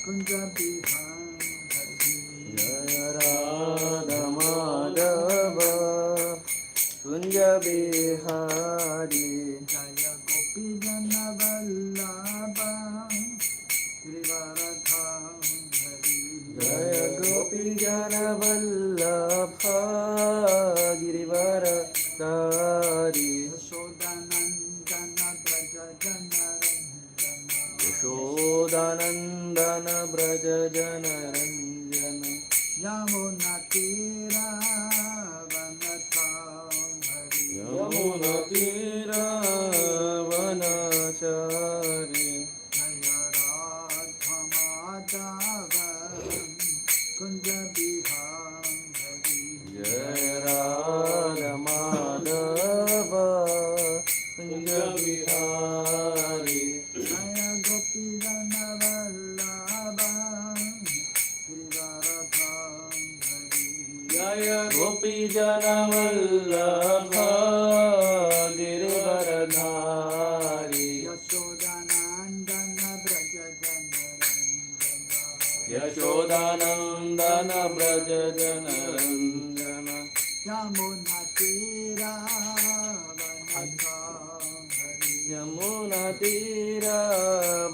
Kunja Bihari. Jaya Radha Madhava Kunja Bihari. Jaya Gopi Jana Vallabha Girivaradhari. Jaya Gopi Jana Vallabha Girivaradhari. Yashodanandana Braja Janaranjana. Yashodanandana Braja Janaranjana. Yamuna Tira Vanachari. Yamuna Tira Vanachari. Jaya Radha Madhava Kunja Bihari. Jaya Radha Madhava Kunja Bihari. Jaya Gopi Jana Vallabha Girivaradhari. Jaya Gopi Jana Vallabha Girivaradhari. Yashodanandana Braja Janaranjana. Yashodanandana Braja Janaranjana. Yamuna Tira Vanachari. Yamuna Tira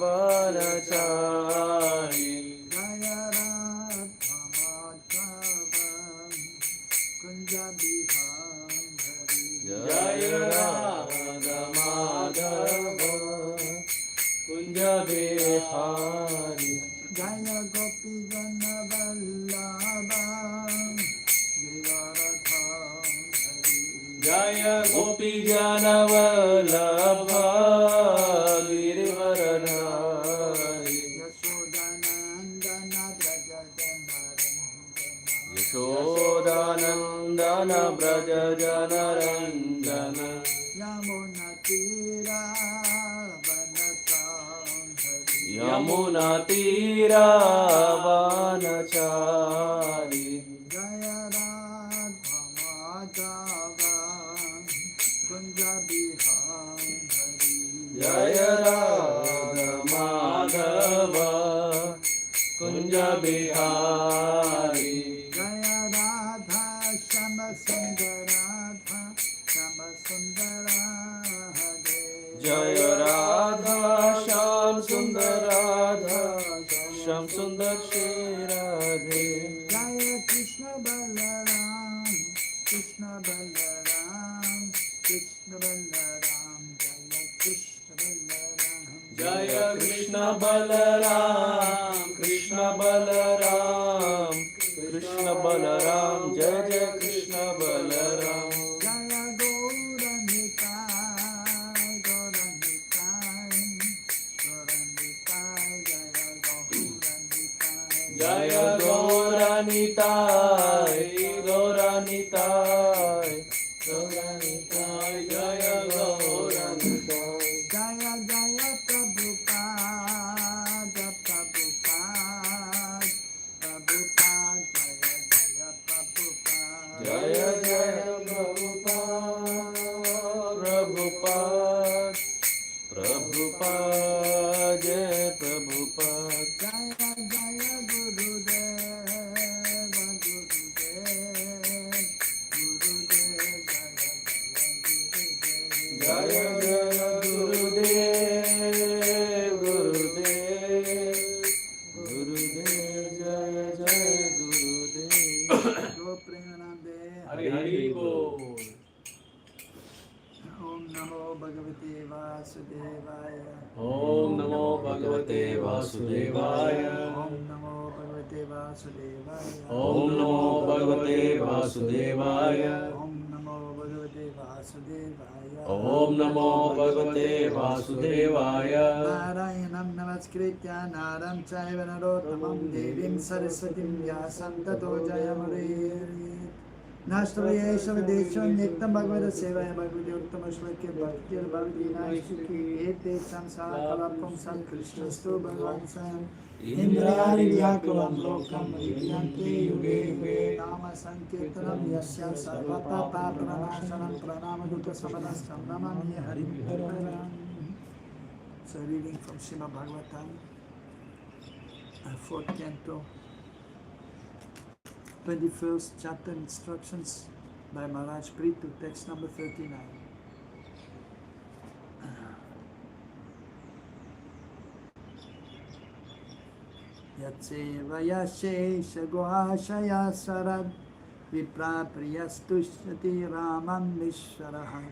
Vanachari. Jaya Radha Madhava Kunja Bihari. Jaya Radha Madhava Kunja Bihari. Jaya Gopi Jana Vallabha Girivaradhari. Jaya Gopi Jana Vallabha Girivaradhari. Yashodanandana Braja Janaranjana. Yashodanandana Braja Janaranjana. Yamuna Tira Vanachari. Yamuna Tira Vanachari. Jaya Radha Madhava Kunja Bihari. Jaya Radha Madhava Kunja Bihari. Jaya Radha Shama Sundaradha Shama Sundarade. Jaya Radha Sham Sundar Radha Sham Sundar Shri Radhe. Jaya Krishna Balaram Krishna Balaram Krishna Balaram. Jaya Krishna Balaram. Jaya Krishna Balaram Krishna Balaram Jaya Jaya Krishna Balaram. Jaya Gauranitai Gauranitai Gauranitai Jaya Gauranitai. Jaya Gauranitai Gauranitai Gauranitai Jaya Gauranitai. Jaya Jaya Prabhupada Prabhupada Prabhupada Jaya Jaya Prabhupada. Jaya Jaya Prabhupada Prabhupada Jai Prabhupada. Jaya Jaya Gurudeva Gurudeva Jaya Jaya Gurudev Gurudev Gurudev Jaya Jaya Gurudev. Go Premanande. Hari Hari Bol. Om Namo Bhagavate Vasudevaya. Om Namo Bhagavate Vasudevaya. Om Namo Bhagavate Vasudevaya. Om Namo Bhagavate Vasudevaya. Om Namo Bhagavate Vasudevaya. Om Namo Bhagavate Vasudevaya. Narayanam Namaskritya Naram Chaiva Narottamam Devim Saraswatim Vyasam Tato Jayamuriri. Nashtavyesha Videsham Niktam Bhagavata Sevaya Bhagavati Uttama Shloke Bhaktir Bhakti Naishiki Ete Samsara Kalapam Sam Krishnastu Bhagavan Sam Indrari Vyakulam Lokam Vidyante Yuge Yuge Nama Sankirtanam Yasya Sarvapapa Pranashanam Pranamaduta Samanastam Namami Hari Bharam. So reading from Srimad Bhagavatam 4th canto, 21st chapter, instructions by Maharaj Prithu, text number 39. Yatsevaya shesha goashaya sarad viprapriyastushati ramam nishvaraha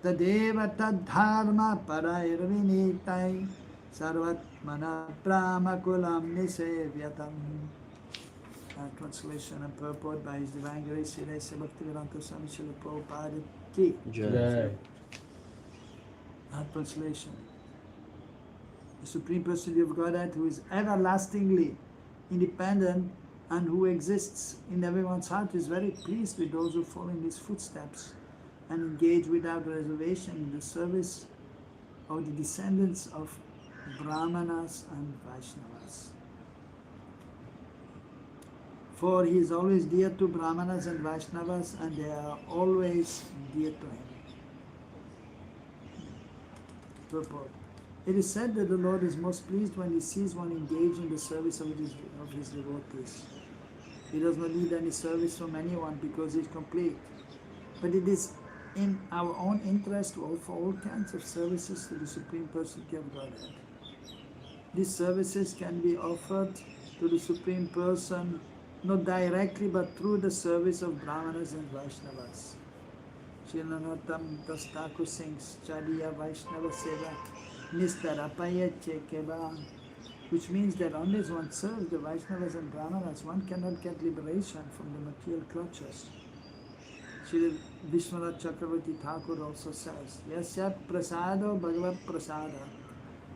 tadeva tadharma parairvinitai sarvatmana pramakulam nisevyatam. Translation and purport by His Divine Grace Sri Bhaktivedanta Swami Srila Prabhupada Ki. Jai. Translation. The Supreme Personality of Godhead, who is everlastingly independent and who exists in everyone's heart, is very pleased with those who follow in His footsteps and engage without reservation in the service of the descendants of Brahmanas and Vaishnavas. For He is always dear to Brahmanas and Vaishnavas, and they are always dear to Him. Purport. It is said that the Lord is most pleased when He sees one engaged in the service of His devotees. He does not need any service from anyone because He is complete. But it is in our own interest to offer all kinds of services to the Supreme Personality of Godhead. These services can be offered to the Supreme Person not directly but through the service of Brahmanas and Vaishnavas. Srila Narottam Das Thakur sings Chadiya Vaishnava Seva Nistarapaya Chekeva, which means that unless one serves the Vaishnavas and Brahmanas, one cannot get liberation from the material clutches. Srila Vishwanath Chakravarti Thakur also says, Yasya Prasado Bhagavat Prasada.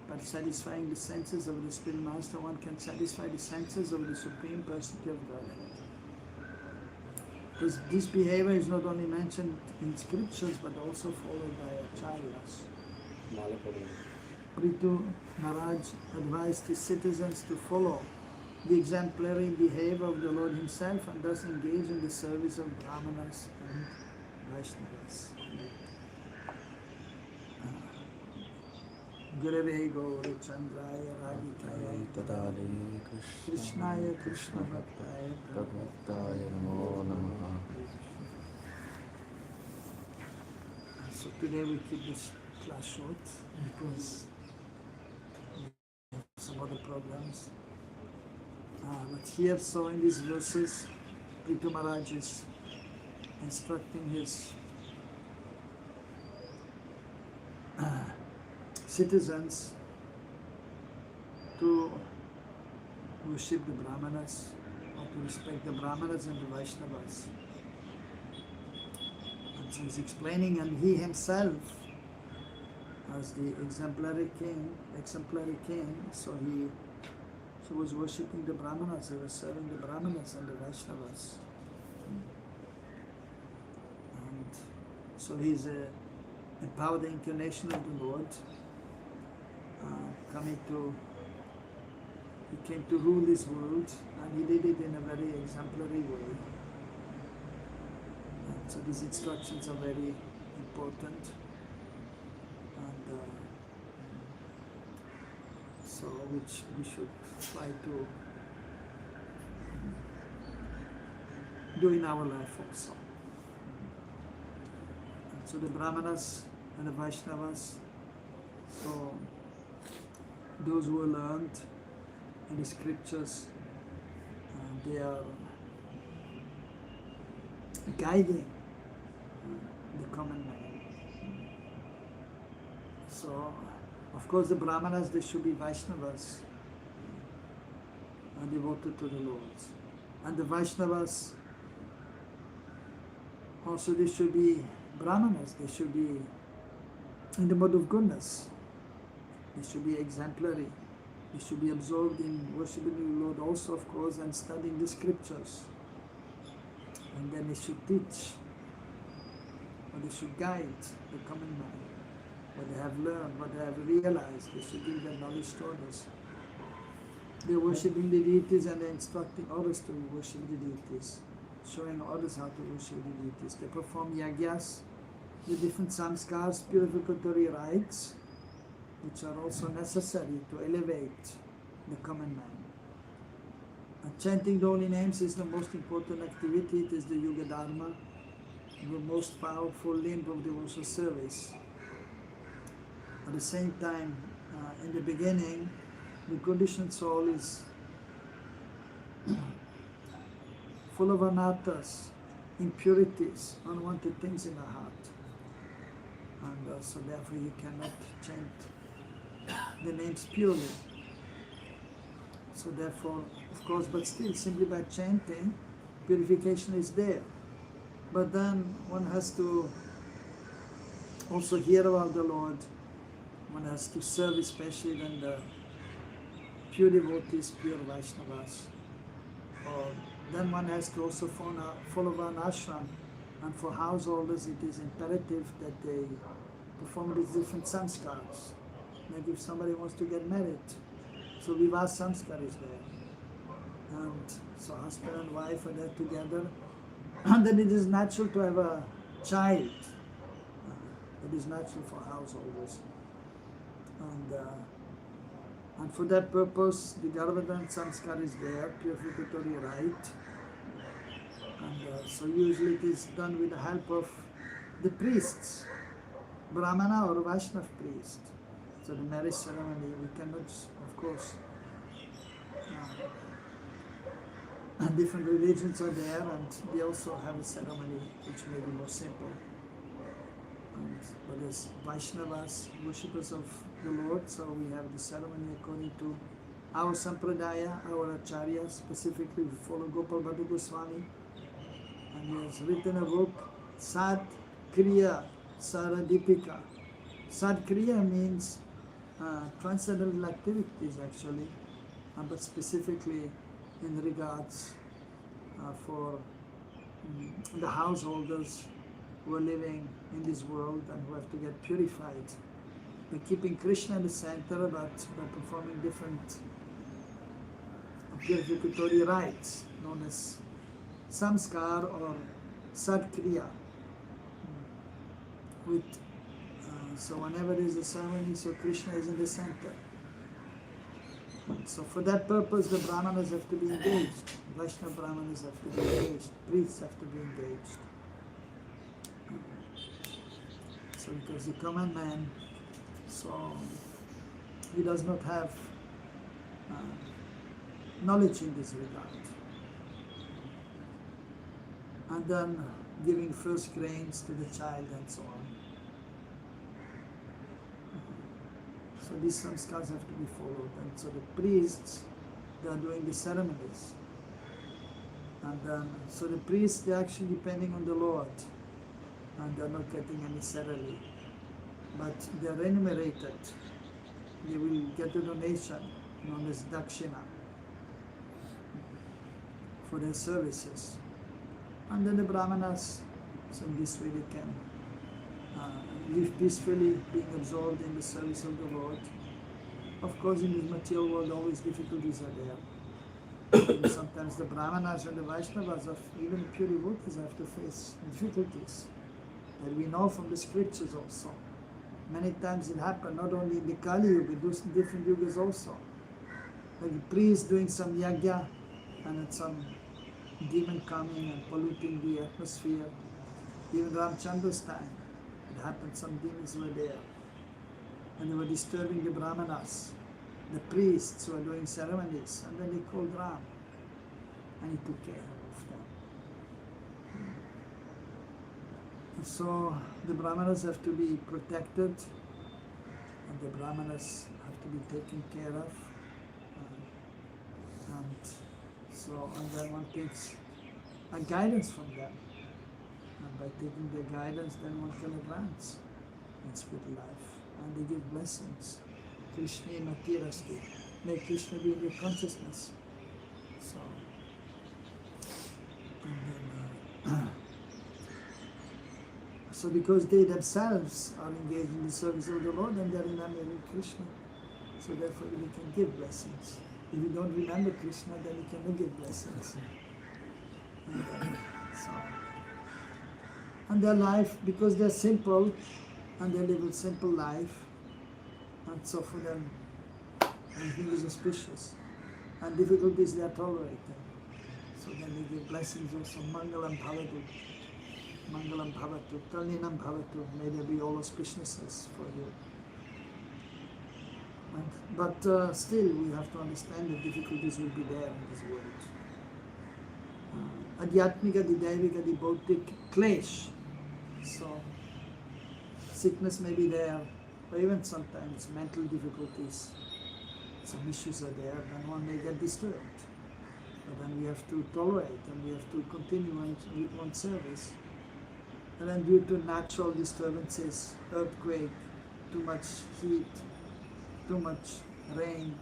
By satisfying the senses of the Spirit Master, one can satisfy the senses of the Supreme Personality of Godhead. This behavior is not only mentioned in scriptures but also followed by acharyas. Prithu Maharaj advised his citizens to follow the exemplary behavior of the Lord Himself and thus engage in the service of Brahmanas and Vaishnavas. Gurave Gaura Chandraya Radhikaya Tadale Krishnaya Krishna Bhaktaya Bhagavataaya Namo Namaha. So today we keep this class short because we have some other programs. But here, so in these verses, Prithu Maharaj is instructing his citizens to worship the Brahmanas or to respect the Brahmanas and the Vaishnavas. And so he's explaining, and he himself, as the exemplary king, so he was worshipping the Brahmanas, he was serving the Brahmanas and the Vaishnavas. And so he's a empowered incarnation of the Lord, he came to rule this world, and he did it in a very exemplary way. And so these instructions are very important, and so which we should try to do in our life also. And so the Brahmanas and the Vaishnavas, so those who are learned in the scriptures, they are guiding the common man. So, of course, the Brahmanas, they should be Vaishnavas and devoted to the Lord. And the Vaishnavas, also they should be Brahmanas, they should be in the mode of goodness. They should be exemplary. They should be absorbed in worshiping the Lord also, of course, and studying the scriptures. And then they should teach, or they should guide the common man. What they have learned, what they have realized, they should give their knowledge to others. They are worshipping the deities and they are instructing others to worship the deities, showing others how to worship the deities. They perform yagyas, the different samskars, purificatory rites, which are also necessary to elevate the common man. Chanting the holy names is the most important activity. It is the Yuga Dharma, the most powerful link of devotional service. At the same time, in the beginning, the conditioned soul is full of anarthas, impurities, unwanted things in the heart. And so therefore you cannot chant the names purely. So therefore, of course, but still, simply by chanting, purification is there. But then one has to also hear about the Lord. One has to serve, especially when the pure devotees, pure Vaishnavas. Or then one has to also follow one ashram. And for householders, it is imperative that they perform these different samskars. Like if somebody wants to get married, so Vivah samskar is there. And so husband and wife are there together. And then it is natural to have a child. It is natural for householders. And for that purpose, the Garbhadan samskar is there, purificatory rite. And so usually it is done with the help of the priests, Brahmana or Vaishnav priest. So the marriage ceremony, we cannot, of course, and different religions are there, and they also have a ceremony which may be more simple. But as Vaishnavas, worshippers of the Lord, so we have the ceremony according to our sampradaya, our acharya. Specifically, we follow Gopal Bhadra Goswami, and he has written a book, Sat Kriya Saradipika. Sat Kriya means transcendental activities actually, but specifically in regards for the householders who are living in this world and who have to get purified by keeping Krishna in the center, but by performing different purificatory rites known as samskar or sadkriya. So whenever there is a ceremony, so Krishna is in the center. So for that purpose, the Brahmanas have to be engaged, Vaishnava Brahmanas have to be engaged, priests have to be engaged. So because the common man, so he does not have knowledge in this regard. And then giving first grains to the child and so on. So these samskars have to be followed. And so the priests, they are doing the ceremonies. And then, so the priests, they are actually depending on the Lord. And they are not getting any salary. But they are remunerated. They will get a donation known as dakshina for their services. And then the brahmanas, so in this way they can live peacefully, being absorbed in the service of the Lord. Of course, in this material world, always difficulties are there. And sometimes the brahmanas and the Vaishnavas, even pure devotees, have to face difficulties that we know from the scriptures also. Many times it happened, not only in the Kali Yuga, in different yugas also. Like a priest doing some yajna, and it's some demon coming and polluting the atmosphere. Even Ramchandra's time, it happened, some demons were there. And they were disturbing the brahmanas, the priests who were doing ceremonies. And then they called Ram, and he took care of them. So the brahmanas have to be protected, and the brahmanas have to be taken care of. And then one takes a guidance from them. And by taking their guidance, then one can advance in spiritual life. And they give blessings. Krishna Matirasti. May Krishna be in your consciousness. So, and then, so because they themselves are engaged in the service of the Lord and they are remembering Krishna, so therefore we can give blessings. If you don't remember Krishna, then you cannot give blessings. And their life, because they're simple, and they live a simple life, and so for them, everything is auspicious. And difficulties they are tolerated. So then they give blessings also. Mangalam bhavatu. Mangalam bhavatu. Kalninam bhavatu. May there be all auspiciousness for you. But still we have to understand that difficulties will be there in this world. Adhyatmika, the Daivika, the Bhautik, Klesh. So sickness may be there, or even sometimes mental difficulties. Some issues are there, then one may get disturbed. But then we have to tolerate and we have to continue with one's service. And then due to natural disturbances, earthquake, too much heat, too much rain,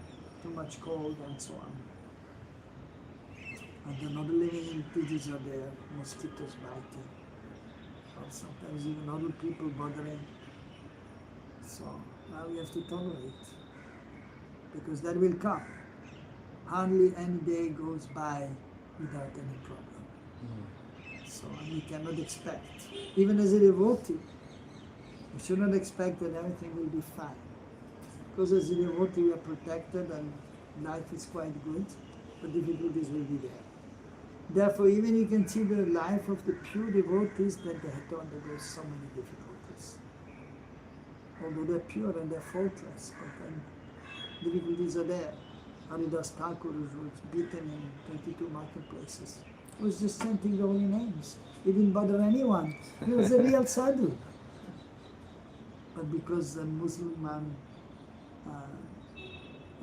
too much cold and so on. And then other living entities are there, mosquitoes biting, or sometimes even other people bothering. So now we have to tolerate, because that will come. Hardly any day goes by without any problem. So we cannot expect, even as a devotee, we should not expect that everything will be fine. Because as a devotee we are protected and life is quite good, but difficulties will be there. Therefore, even you can see the life of the pure devotees, that they have to undergo so many difficulties. Although they're pure and they're faultless, but then difficulties are there. Haridas Thakur was beaten in 22 marketplaces. He was just chanting the holy names. He didn't bother anyone. He was a real sadhu. But because the Muslim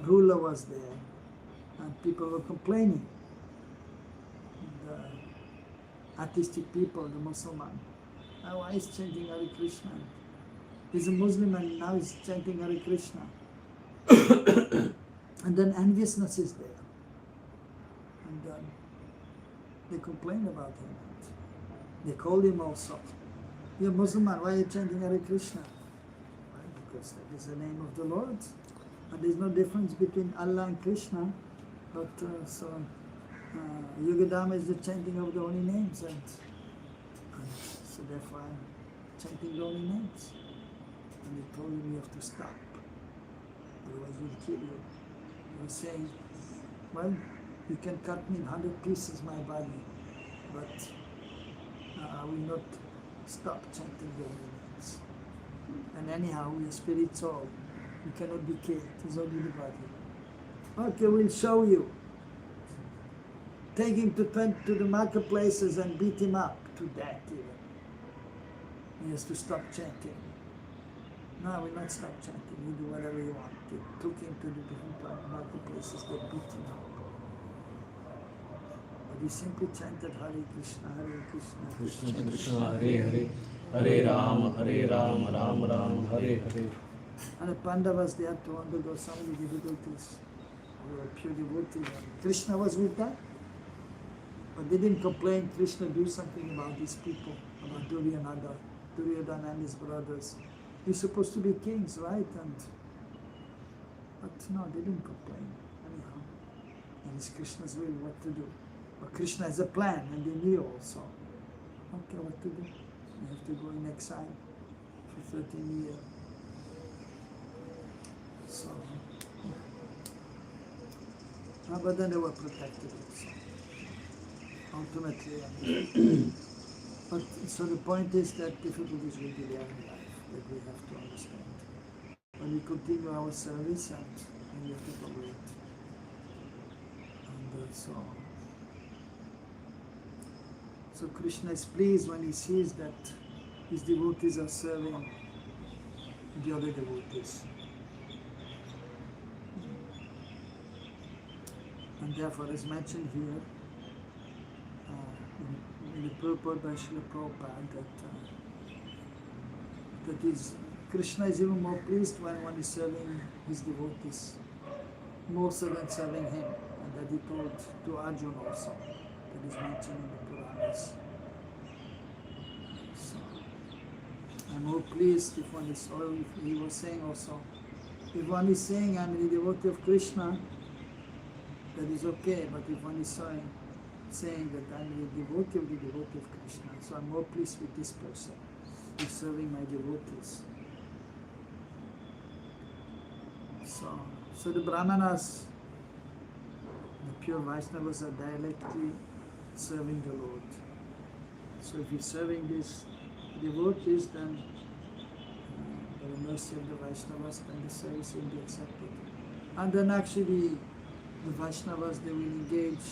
ruler was there, and people were complaining, the artistic people, the Musliman, why is chanting Hare Krishna? He's a Muslim and now he's chanting Hare Krishna. And then enviousness is there. And they complain about him. They called him also. You're Muslim, why are you chanting Hare Krishna? Why? Because that is the name of the Lord. And there's no difference between Allah and Krishna. But Yugadama is the chanting of the holy names. And so therefore I'm chanting the holy names. And they told him you have to stop. Otherwise we'll kill you. He was saying, well, you can cut me in 100 pieces, my body, but I will not stop chanting the holy names. And anyhow, we are spirit soul. We cannot be killed. It's only the body. Okay, we'll show you. Take him to the marketplaces and beat him up to death even. He has to stop chanting. No, we'll not stop chanting. You do whatever you want. They took him to the different marketplaces. They beat him up. But he simply chanted Hare Krishna, Hare Krishna, Krishna Krishna, Hare Hare, Hare Ram, Ram Ram, Hare Hare. And the Pandavas, they had to undergo so many difficulties. They were pure devotees. Krishna was with them. But they didn't complain, Krishna, do something about these people, about Duryodhana and his brothers. You're supposed to be kings, right? But no, they didn't complain. Anyhow, and it's Krishna's will what to do. But Krishna has a plan, and they knew also. Okay, what to do? You have to go in exile for 13 years. So, but then they were protected also. Ultimately, but so the point is that difficulties will be there in life that we have to understand. When we continue our service and we have to tolerate. And so Krishna is pleased when he sees that his devotees are serving the other devotees. And therefore, as mentioned here, in the purport by Srila Prabhupada, that Krishna is even more pleased when one is serving his devotees, more so than serving him, and that he told to Arjuna also, that is mentioned in the Puranas. So, I'm more pleased if one is, or if he was saying also, if one is saying I'm a devotee of Krishna, that is okay, but if one is saying that I'm a devotee of Krishna, so I'm more pleased with this person, who's serving my devotees. So the Brahmanas, pure Vaishnavas are directly serving the Lord. So if you're serving these devotees, then by the mercy of the Vaishnavas, then the service will be accepted. And then actually the Vaishnavas, they will engage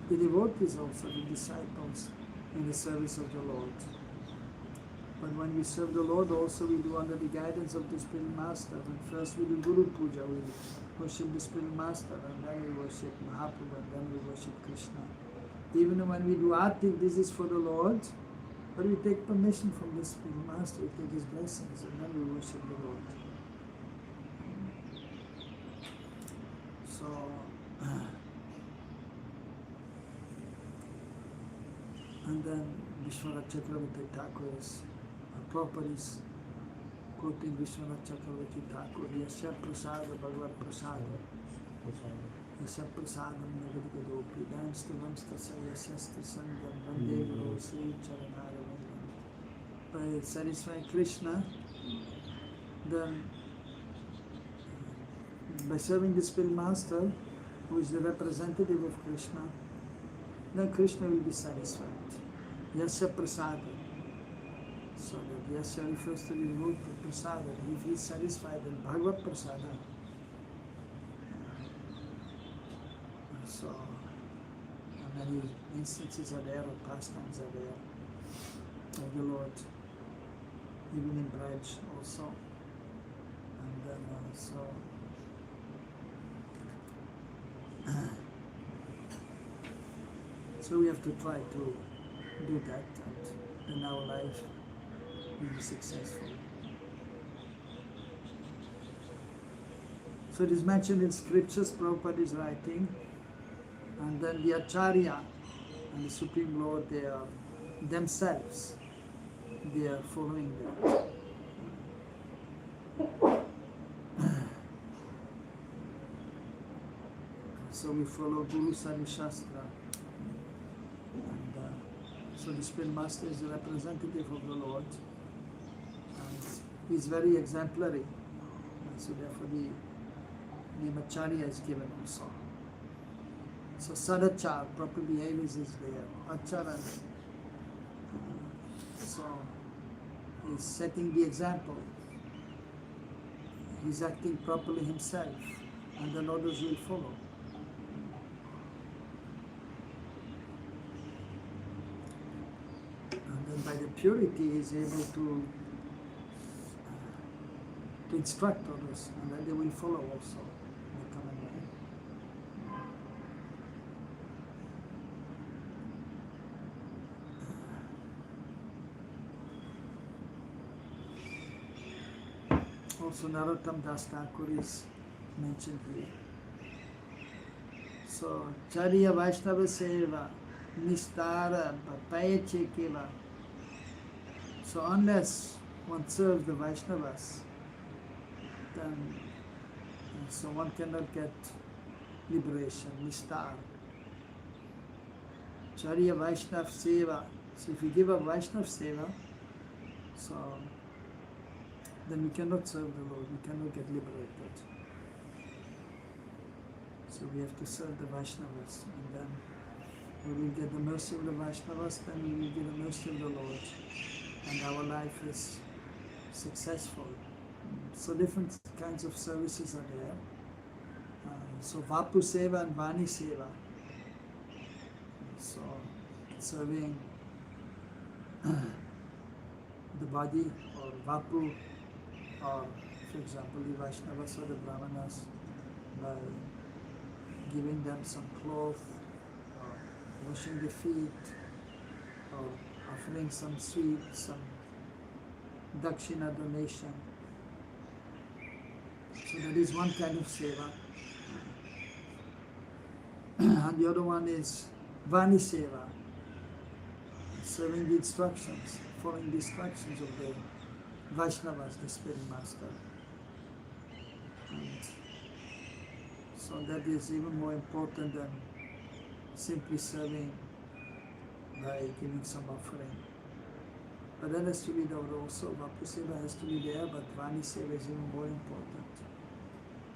the devotees also, the disciples, in the service of the Lord. But when we serve the Lord also, we do under the guidance of the Spiritual Master. And first we do Guru Puja, we worship the Spiritual Master, and then we worship Mahaprabhu, and then we worship Krishna. Even when we do Aarti, this is for the Lord, but we take permission from the Spiritual Master, we take his blessings, and then we worship the Lord. So, and then Vishwanath Chakravarti Thakur is, Prabhupada is quoting Vishwanath Chakravarti Thakur, Yasya Prasada Bhagavad Prasada, Yasya Prasadam Nagadigadopi, Damstalamstasa Yasyasta Sangam, Vande Guru Sri Charanarayana. By satisfying Krishna, then by serving the Spiritual Master, who is the representative of Krishna, then Krishna will be satisfied. Yasya Prasada. So that Yasya refers to the root of Prasada. If he is satisfied in Bhagavad Prasada, so many instances are there, or pastimes are there, of the Lord, even in Braj also. And then so we have to try to do that, and then our life will be successful. So it is mentioned in scriptures, Prabhupada is writing, and then the Acharya and the Supreme Lord, they are themselves, they are following that. So we follow Guru Sari Shastra. And so the Spiritual Master is the representative of the Lord. And he is very exemplary. And so therefore the name Acharya is given also. So Sadachar, proper behaviors is there. Acharan. So he is setting the example. He is acting properly himself, and then others will follow. And then by the purity he is able to instruct others, and then they will follow also the common way. Also Narottam Das Thakur is mentioned here. So Charya Vaishnava Seva Nistara Papayachekeva. So unless one serves the Vaishnavas, then so one cannot get liberation, Nistar. Charya Vaishnava Seva. So if you give up Vaishnava Seva, so then we cannot serve the Lord, we cannot get liberated. So we have to serve the Vaishnavas, and then we will get the mercy of the Vaishnavas, then we will get the mercy of the Lord, and our life is successful. So different kinds of services are there. So Vapu Seva and Vani Seva. So serving the body, or Vapu, or for example the Vaishnavas or the Brahmanas, by giving them some cloth, or washing the feet, or offering some sweet, some dakshina donation. So that is one kind of seva. And the other one is Vani Seva, serving the instructions, following the instructions of the Vaishnavas, the Spiritual Master. And so that is even more important than simply serving by giving some offering. But that has to be there also. Vapu Seva has to be there, but Vani Seva is even more important.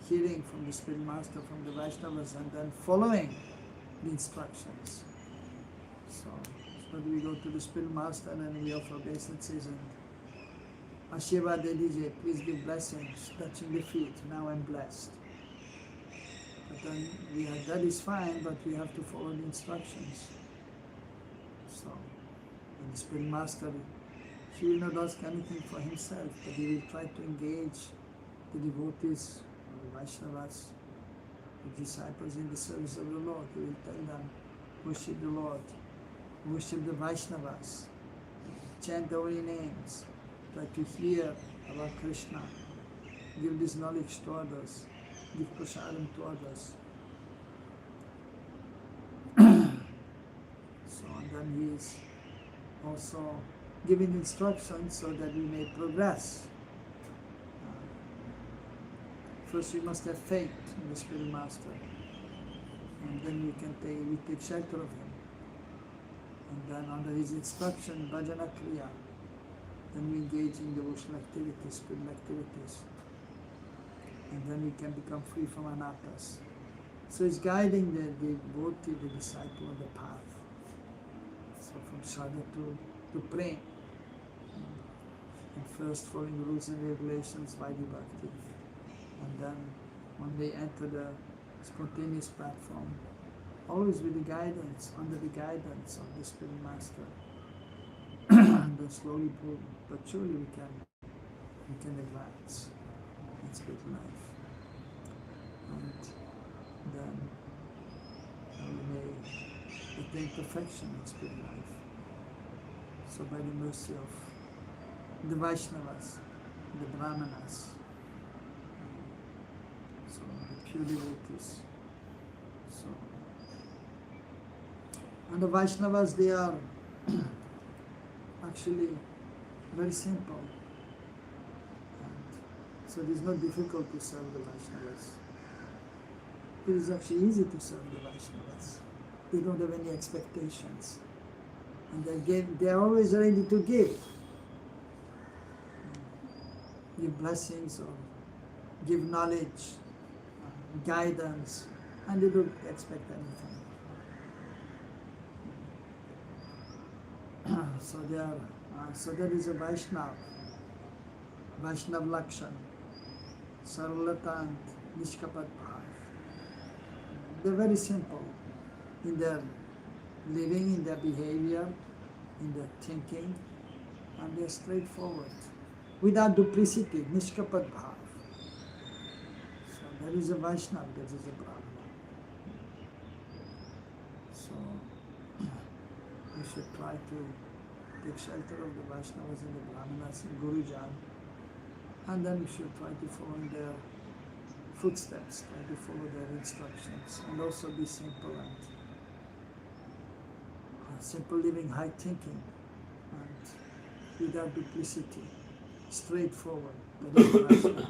hearing from the spiritual master, from the Vaishnavas, and then following the instructions. So we go to the spiritual master and we offer obeisances and Ashirvad Dedije, please give blessings, touching the feet, now I'm blessed. But then that is fine, but we have to follow the instructions. So, and the spiritual master, he will not ask anything for himself, but he will try to engage the devotees, the Vaishnavas, the disciples in the service of the Lord. He will tell them, worship the Lord, worship the Vaishnavas, chant the holy names, try to hear about Krishna, give this knowledge to others, give prasadam to others. So, and then he is also giving instructions so that we may progress. First we must have faith in the spiritual master, and then we take shelter of him. And then under his instruction, bhajana kriya, then we engage in devotional activities, spiritual activities. And then we can become free from anatas. So it's guiding the devotee, the disciple on the path. So from sadhana to praying. And first following the rules and regulations, Vaidhi Bhakti. And then when they enter the spontaneous platform, always with the guidance, under the guidance of the spiritual master. And then slowly, but surely we can advance in spiritual life. And then we may attain perfection in spiritual life. So by the mercy of the Vaishnavas, the Brahmanas, so the pure devotees. So, and the Vaishnavas, they are actually very simple. And so it is not difficult to serve the Vaishnavas. It is actually easy to serve the Vaishnavas. They don't have any expectations. And they are always ready to give blessings or give knowledge, guidance, and they don't expect anything. So they are. So that is a Vaishnav Lakshan, Saralata and Nishkapat Bhav. They're very simple in their living, in their behavior, in their thinking, and they're straightforward, without duplicity, Nishkapat Bhav. So that is a Vaishnav, that is a Brahmana. So we should try to take shelter of the Vaishnavas and the Brahmanas and Gurujan, and then we should try to follow in their footsteps, try to follow their instructions, and also be simple and simple living, high thinking, and without duplicity, straightforward. That is Vaishnav.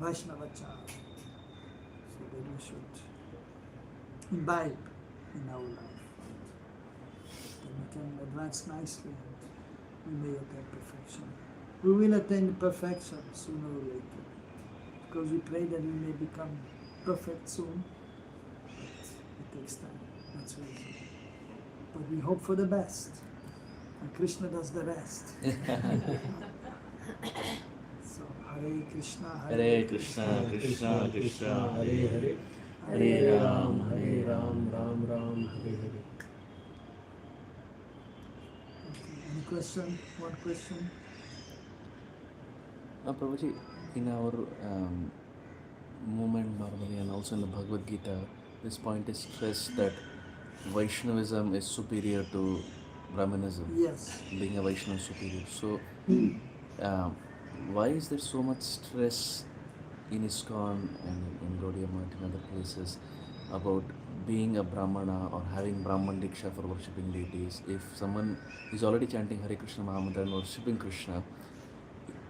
Vaishnavachara. So that we should imbibe in our life. We can advance nicely and we may attain perfection. We will attain perfection sooner or later, because we pray that we may become perfect soon, but it takes time, that's what it is. But we hope for the best, and Krishna does the rest. So, Hare Krishna, Hare Krishna, Krishna Krishna, Hare Hare, Hare Ram, Ram Ram, Hare Hare. Any question? One question? Prabhuji, in our movement normally and also in the Bhagavad Gita, this point is stressed that Vaishnavism is superior to Brahmanism. Yes. Being a Vaishnava is superior. So, why is there so much stress in ISKCON and in Gaudiya Math and other places about being a Brahmana or having Brahman Diksha for worshipping deities? If someone is already chanting Hare Krishna Mahamantra and worshipping Krishna,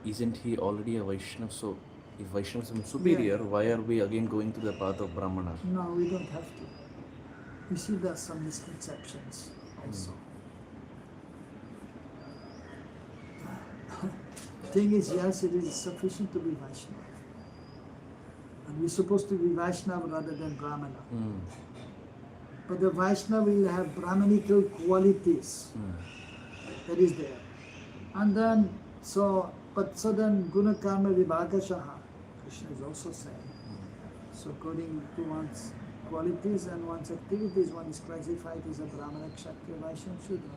isn't he already a Vaishnava? So, if Vaishnavism is superior, why are we again going to the path of Brahmana? No, we don't have to. You see, there are some misconceptions also. Thing is, yes, it is sufficient to be Vaishnava. And we're supposed to be Vaishnava rather than Brahmana. Mm. But the Vaishnava will have Brahmanical qualities. That is there. And then, so then Guna Karma Vibhagashaha, Krishna is also saying. So according to one's qualities and one's activities, one is classified as a Brahmana, Kshatriya, Vaishya, and Shudra.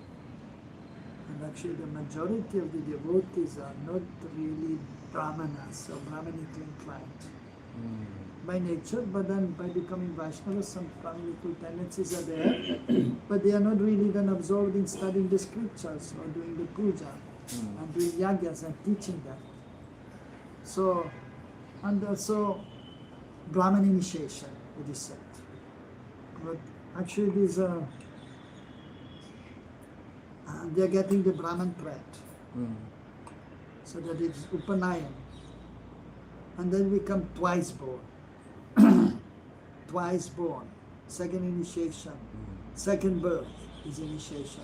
And actually the majority of the devotees are not really Brahmanas or Brahmanical inclined by nature, but then by becoming Vaishnavas, some Brahmanical tendencies are there, but they are not really then absorbed in studying the scriptures or doing the puja and doing yagyas and teaching them. So, and also Brahman initiation, it is said. But actually these they are getting the Brahman thread. So that it's Upanayan. And then become twice born. Twice born. Second initiation. Second birth is initiation.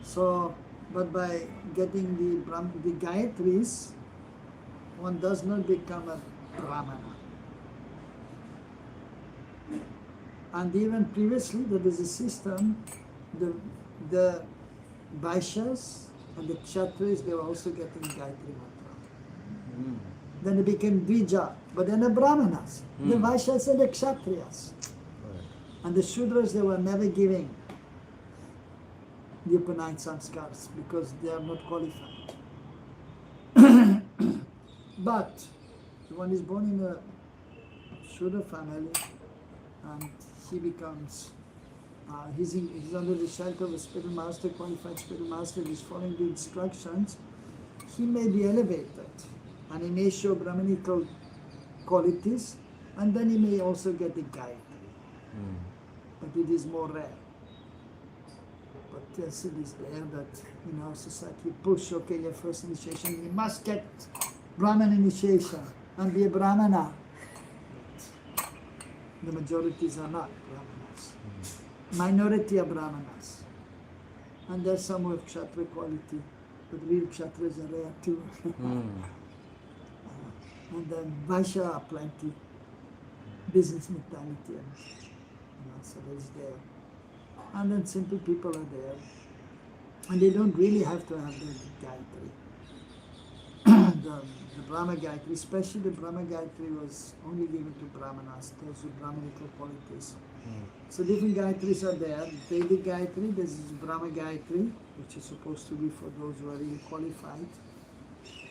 So, but by getting the Gayatris, one does not become a Brahmana. And even previously, there is a system, the Vaishyas and the Kshatris, they were also getting Gayatri Mantra. Then they became Dvija, but then the Brahmanas, the Vaishyas and the Kshatriyas. And the Shudras, they were never giving the Upanayana Samskars because they are not qualified. But if one is born in a Shudra family and he becomes he's under the shelter of a spiritual master, qualified spiritual master, he's following the instructions, he may be elevated and he may show Brahmanical qualities, and then he may also get the Gayatri. But it is more rare. But yes, it is there that in our society push, okay, your first initiation, you must get Brahman initiation and be a Brahmana. The majorities are not Brahmanas. Minority are Brahmanas. And there's some who have Kshatriya quality, but real Kshatriyas are rare too. And then Vaishya are plenty, business mentality, and so that's there. And then simple people are there, and they don't really have to have the Gayatri. the Brahma Gayatri, especially the Brahma Gayatri, was only given to Brahmanas, those with Brahmanical qualities. So different Gayatris are there. Vedic Gayatri, this is Brahma Gayatri, which is supposed to be for those who are really qualified.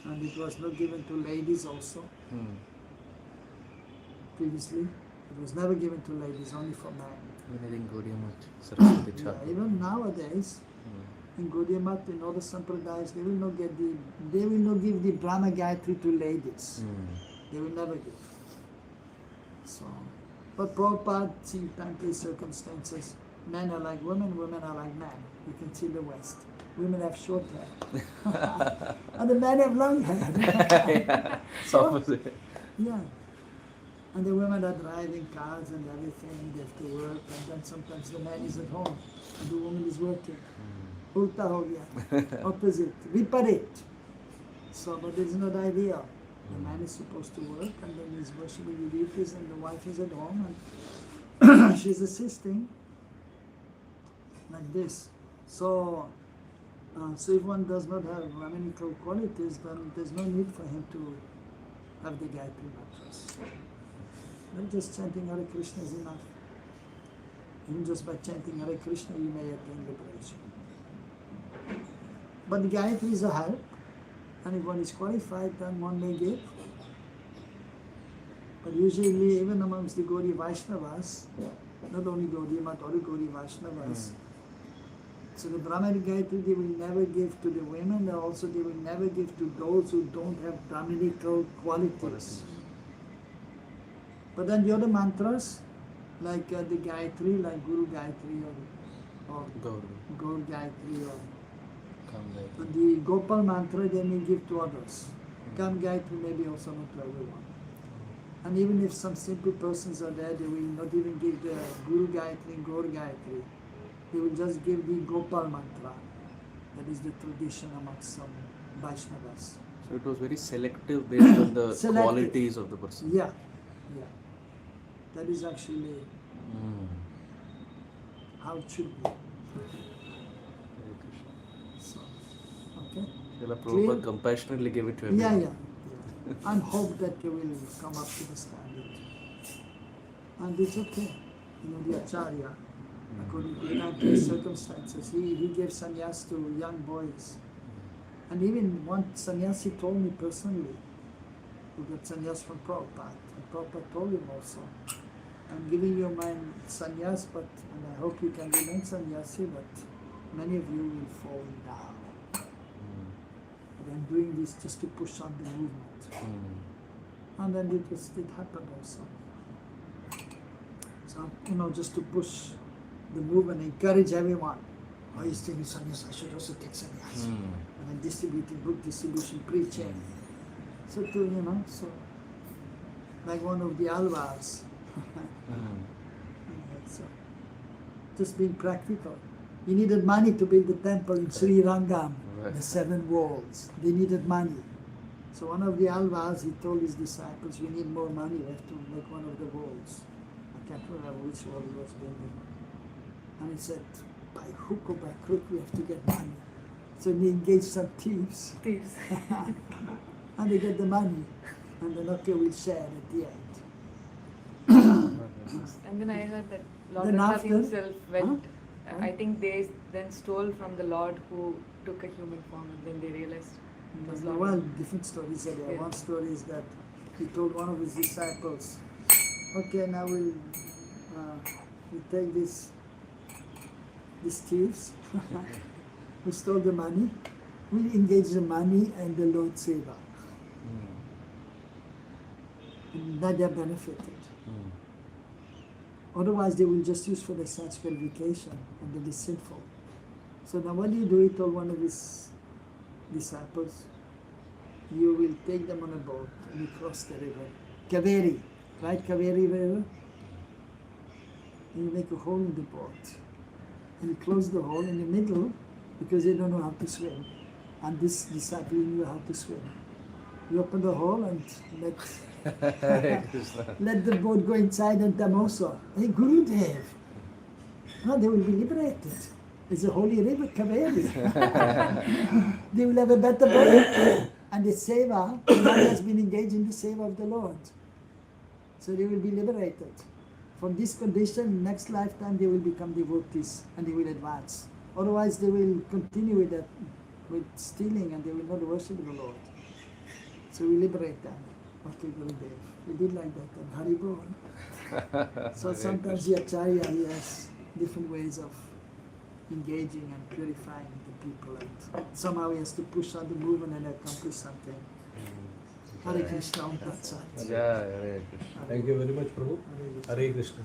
And it was not given to ladies also. Previously, it was never given to ladies, only for men. Yeah, even nowadays, in Gaudiya Mat, in other sampradayas, they will not give the Brahma Gayatri to ladies. They will never give. So, but Prabhupada, see time, place, circumstances, men are like women, women are like men. You can see the West. Women have short hair. And the men have long hair. Yeah. And the women are driving cars and everything, they have to work, and then sometimes the man is at home and the woman is working. Ulta ho gaya. Opposite. Viparit. So, but this is not ideal. The man is supposed to work and then he's worshiping the deities and the wife is at home and she's assisting like this. So, so if one does not have Brahmanical qualities, then there's no need for him to have the Gayatri mantras. Then just chanting Hare Krishna is enough. Even just by chanting Hare Krishna, you may attain liberation. But the Gayatri is a help, and if one is qualified, then one may give. But usually, even amongst the Gaudiya Vaishnavas, not only Gaudiya Mat, other Gaudiya Vaishnavas, so the Brahmanic Gayatri they will never give to the women, and also they will never give to those who don't have Brahmanical qualities. But then the other mantras, like the Gayatri, like Guru Gayatri or Gaur Gayatri or the Gopal mantra, they may give to others. Kam Gayatri may be also not to everyone. And even if some simple persons are there, they will not even give the Guru Gayatri and Gaur Gayatri. They will just give the Gopal mantra. That is the tradition amongst some Vaishnavas. So it was very selective based on the qualities of the person. Yeah. Yeah. That is actually how it should be. Hare Krishna. So, okay? Srila Clear? Prabhupada compassionately gave it to Yeah, everyone. yeah. And hope that you will come up to the standard. And it's okay. You know, the Acharya, according to United circumstances, he gave sannyas to young boys. And even one sannyasi told me personally, who got sannyas from Prabhupada. And Prabhupada told him also, I'm giving you my sannyas, and I hope you can remain sannyasi, but many of you will fall down. But I'm doing this just to push on the movement. And then it happened also. So, you know, just to push the movement, encourage everyone. Oh, he's taking sannyas, I should also take sannyas. And then distributing, book distribution, preaching. So to, you know, so like one of the alvas. So just being practical. He needed money to build the temple in Sri Rangam, the 7 walls. They needed money. So one of the alvas, he told his disciples, we need more money, we have to make one of the walls. I can't remember which wall he was building. And he said, by hook or by crook, we have to get money. So they engaged some thieves. And they get the money. And then, okay, we'll share at the end. And then I heard that Lord Then Raghunath after- himself went, Huh? I think they then stole from the Lord who took a human form, and then they realized it was Lord. Well, different stories are there. Yeah. One story is that he told one of his disciples, okay, now we'll take these thieves who stole the money, we'll engage the money and the Lord Seva. And that they are benefited. Otherwise, they will just use for their sense gratification, and that is sinful. So now what do? He told one of his disciples, you will take them on a boat and you cross the river. Kaveri, right? Kaveri river. And you make a hole in the boat. And you close the hole in the middle because they don't know how to swim. And this disciple knew how to swim. You open the hole and let the boat go inside and Tamosa. Hey, Gurudev. No, they will be liberated. It's a holy river, Kaveri. They will have a better boat. And the seva, the man has been engaged in the seva of the Lord. So they will be liberated. From this condition, next lifetime they will become devotees and they will advance. Otherwise they will continue with that, with stealing, and they will not worship the Lord. So we liberate them. Okay, Gurudev. We did like that and Haribol. So sometimes the Acharya, he has different ways of engaging and purifying the people, and somehow he has to push on the movement and accomplish something. Hare Krishna, Om Tat Sat. Yeah, Hare Krishna. Thank you very much, Prabhu. Hare Krishna. Hare Krishna.